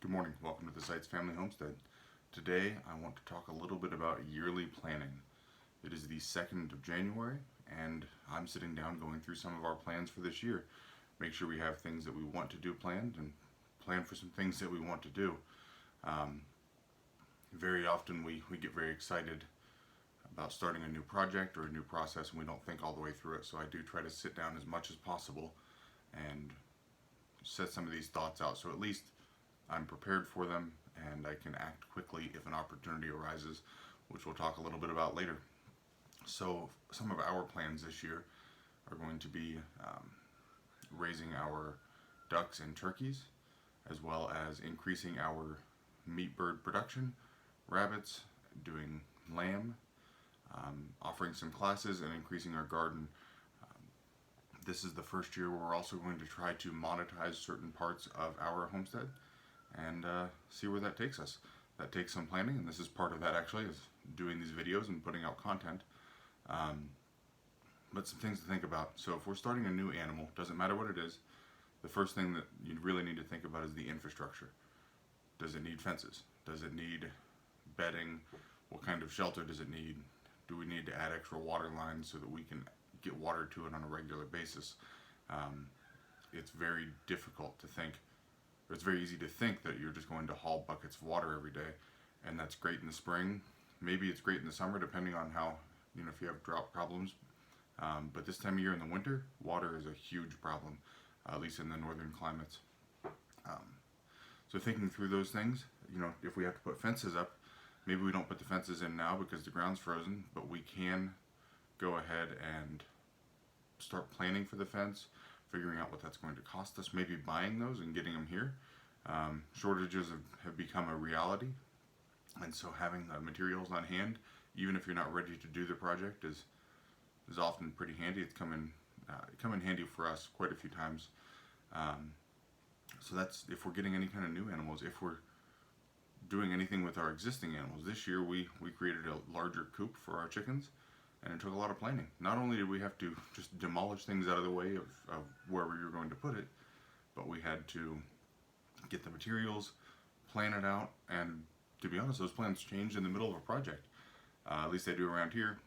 Good morning. Welcome to the Sites Family Homestead. Today I want to talk a little bit about yearly planning. It is the 2nd of January and I'm sitting down going through some of our plans for this year. Make sure we have things that we want to do planned and plan for some things that we want to do. Very often we get very excited about starting a new project or a new process and we don't think all the way through it. So I do try to sit down as much as possible and set some of these thoughts out so at least I'm prepared for them and I can act quickly if an opportunity arises, which we'll talk a little bit about later. So some of our plans this year are going to be raising our ducks and turkeys, as well as increasing our meat bird production, rabbits, doing lamb, offering some classes, and increasing our garden. This is the first year where we're also going to try to monetize certain parts of our homestead and see where that takes us. That takes some planning, and this is part of that actually, is doing these videos and putting out content. But some things to think about. So if we're starting a new animal, doesn't matter what it is, the first thing that you really need to think about is the infrastructure. Does it need fences? Does it need bedding? What kind of shelter does it need? Do we need to add extra water lines so that we can get water to it on a regular basis? It's very difficult to think, or it's very easy to think that you're just going to haul buckets of water every day, and that's great in the spring. Maybe it's great in the summer, depending on how, if you have drought problems. But this time of year in the winter, water is a huge problem, at least in the northern climates. So thinking through those things, if we have to put fences up, maybe we don't put the fences in now because the ground's frozen, but we can go ahead and start planning for the fence, figuring out what that's going to cost us, maybe buying those and getting them here. Shortages have become a reality, and so having the materials on hand, even if you're not ready to do the project, is often pretty handy. It's come in handy for us quite a few times. So that's if we're getting any kind of new animals. If we're doing anything with our existing animals, this year we created a larger coop for our chickens, and it took a lot of planning. Not only did we have to just demolish things out of the way of wherever you're going to put it, but we had to get the materials, plan it out, and to be honest, those plans change in the middle of a project. At least they do around here.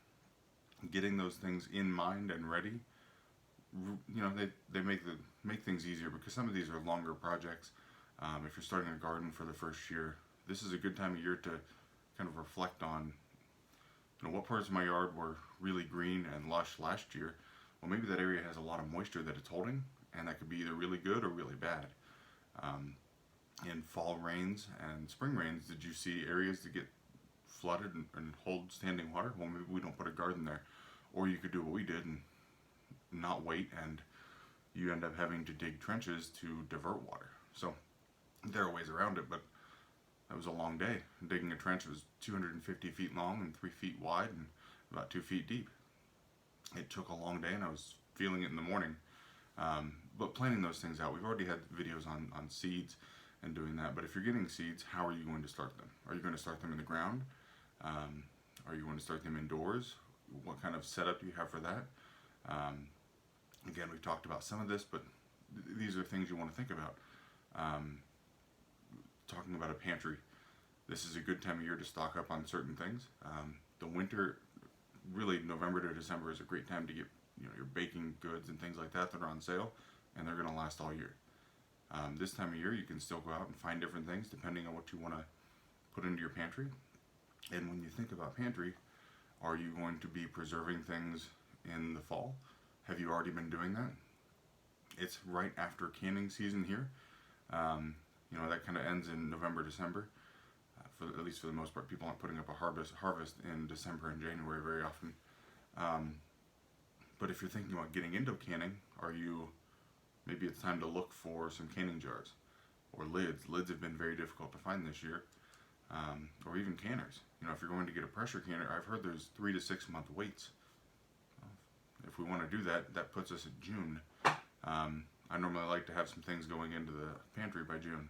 Getting those things in mind and ready, they make things easier because some of these are longer projects. If you're starting a garden for the first year, this is a good time of year to kind of reflect on, what parts of my yard were really green and lush last year. Well, maybe that area has a lot of moisture that it's holding, and that could be either really good or really bad. In fall rains and spring rains, did you see areas that get flooded and hold standing water? Well, maybe we don't put a garden there. Or you could do what we did and not wait, and you end up having to dig trenches to divert water. So there are ways around it, but that was a long day. Digging a trench was 250 feet long and 3 feet wide and about 2 feet deep. It took a long day, and I was feeling it in the morning. But planning those things out, we've already had videos on seeds and doing that. But if you're getting seeds, how are you going to start them? Are you going to start them in the ground? Are you going to start them indoors? What kind of setup do you have for that? Again, we've talked about some of this, but these are things you want to think about. Talking about a pantry, this is a good time of year to stock up on certain things. The winter, really November to December, is a great time to get your baking goods and things like that are on sale, and they're going to last all year. This time of year, you can still go out and find different things depending on what you want to put into your pantry. And when you think about pantry, are you going to be preserving things in the fall? Have you already been doing that? It's right after canning season here. That kind of ends in November, December. At least for the most part, people aren't putting up a harvest in December and January very often. But if you're thinking about getting into canning, maybe it's time to look for some canning jars or lids. Lids have been very difficult to find this year. Or even canners. If you're going to get a pressure canner, I've heard there's 3 to 6 month waits. If we want to do that, that puts us at June. I normally like to have some things going into the pantry by June.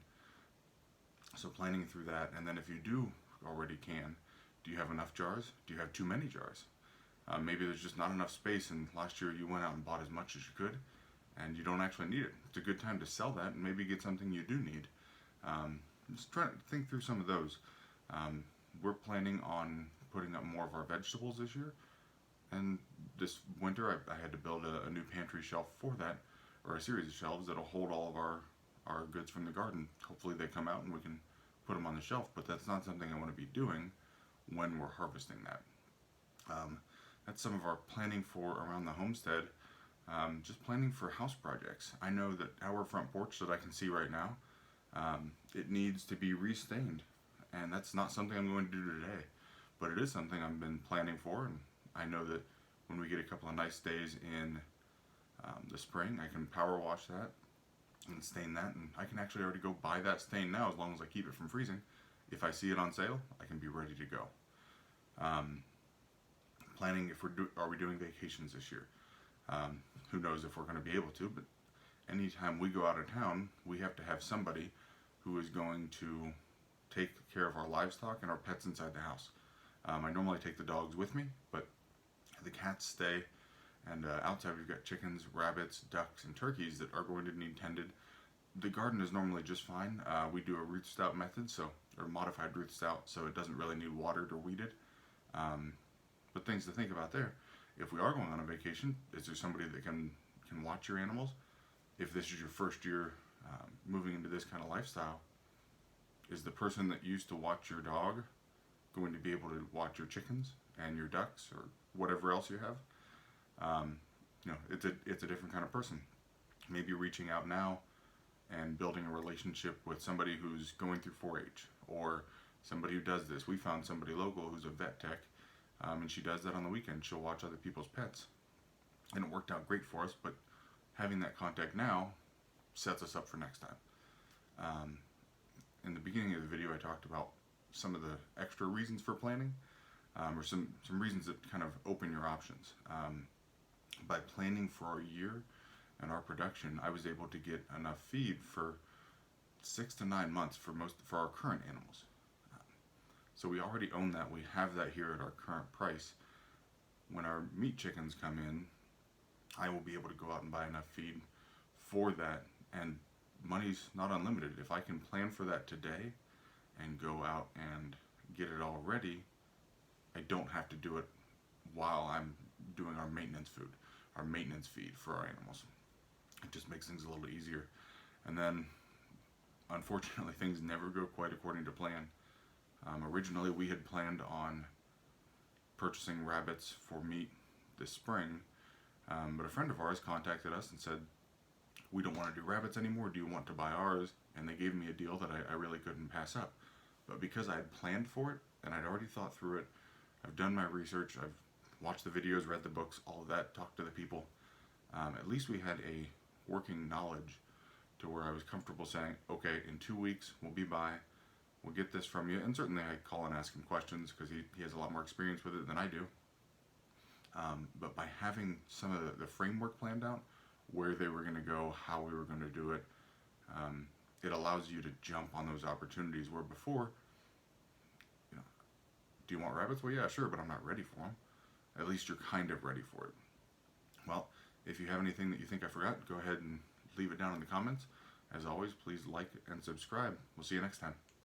So planning through that, and then if you do already can, do you have enough jars? Do you have too many jars? Maybe there's just not enough space, and last year you went out and bought as much as you could, and you don't actually need it. It's a good time to sell that and maybe get something you do need. just trying to think through some of those. Um, we're planning on putting up more of our vegetables this year, and this winter I had to build a new pantry shelf for that, or a series of shelves that'll hold all of our goods from the garden. Hopefully they come out and we can put them on the shelf, but that's not something I want to be doing when we're harvesting that. Um, that's some of our planning for around the homestead. Just planning for house projects. I know that our front porch that I can see right now, it needs to be restained, and that's not something I'm going to do today, but it is something I've been planning for, and I know that when we get a couple of nice days in the spring, I can power wash that and stain that, and I can actually already go buy that stain now as long as I keep it from freezing. If I see it on sale, I can be ready to go. Um, Planning if are we doing vacations this year? Who knows if we're going to be able to, but anytime we go out of town, we have to have somebody who is going to take care of our livestock and our pets inside the house. I normally take the dogs with me, but the cats stay, and outside we've got chickens, rabbits, ducks, and turkeys that are going to need tended. The garden is normally just fine. We do a root stout method, or modified root stout, so it doesn't really need watered or weeded. But things to think about there. If we are going on a vacation, is there somebody that can watch your animals? If this is your first year moving into this kind of lifestyle, is the person that used to watch your dog going to be able to watch your chickens and your ducks or whatever else you have? It's a different kind of person. Maybe reaching out now and building a relationship with somebody who's going through 4-H or somebody who does this. We found somebody local who's a vet tech, and she does that on the weekend. She'll watch other people's pets, and it worked out great for us. But having that contact now sets us up for next time. In the beginning of the video, I talked about some of the extra reasons for planning, or some reasons that kind of open your options. By planning for our year and our production, I was able to get enough feed for 6 to 9 months for our current animals. So we already own that. We have that here at our current price. When our meat chickens come in, I will be able to go out and buy enough feed for that, and money's not unlimited. If I can plan for that today and go out and get it all ready, I don't have to do it while I'm doing our maintenance feed for our animals. It just makes things a little easier. And then, unfortunately, things never go quite according to plan. Originally, we had planned on purchasing rabbits for meat this spring, but a friend of ours contacted us and said, "We don't want to do rabbits anymore. Do you want to buy ours?" And they gave me a deal that I really couldn't pass up. But because I had planned for it and I'd already thought through it, I've done my research, I've watched the videos, read the books, all of that, talked to the people. At least we had a working knowledge to where I was comfortable saying, okay, in 2 weeks we'll be by, we'll get this from you. And certainly I call and ask him questions because he has a lot more experience with it than I do. But by having some of the framework planned out, where they were going to go, how we were going to do it, it allows you to jump on those opportunities where before, do you want rabbits? Well, yeah, sure, but I'm not ready for them. At least you're kind of ready for it. Well, if you have anything that you think I forgot, go ahead and leave it down in the comments. As always, please like and subscribe. We'll see you next time.